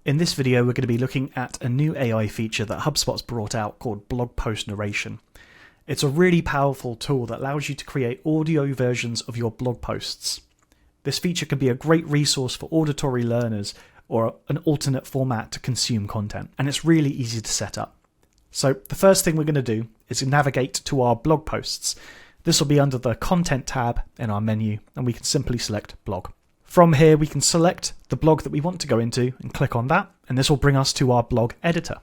In this video, we're going to be looking at a new AI feature that HubSpot's brought out called blog post narration. It's a really powerful tool that allows you to create audio versions of your blog posts. This feature can be a great resource for auditory learners or an alternate format to consume content, and it's really easy to set up. So the first thing we're going to do is navigate to our blog posts. This will be under the Content tab in our menu, and we can simply select Blog. From here, we can select the blog that we want to go into and click on that, and this will bring us to our blog editor.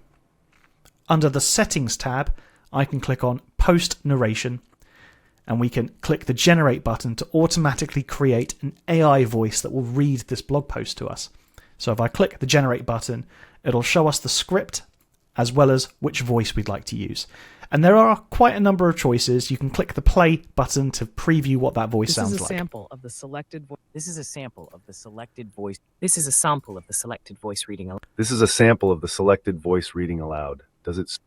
Under the Settings tab, I can click on Post Narration, and we can click the Generate button to automatically create an AI voice that will read this blog post to us. So if I click the Generate button, it'll show us the script as well as which voice we'd like to use. And there are quite a number of choices. You can click the play button to preview what that voice sounds like. This is a sample of the selected voice. This is a sample of the selected voice. This is a sample of the selected voice reading aloud. This is a sample of the selected voice reading aloud. Does it?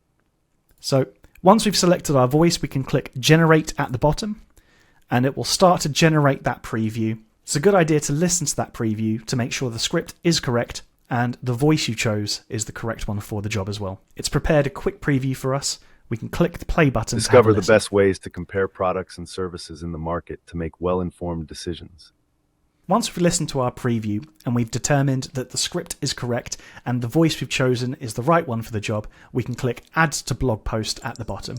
So once we've selected our voice, we can click Generate at the bottom, and it will start to generate that preview. It's a good idea to listen to that preview to make sure the script is correct and the voice you chose is the correct one for the job as well. It's prepared a quick preview for us. We can click the play button. Discover the best ways to compare products and services in the market to make well-informed decisions. Once we've listened to our preview and we've determined that the script is correct and the voice we've chosen is the right one for the job, we can click Add to Blog Post at the bottom.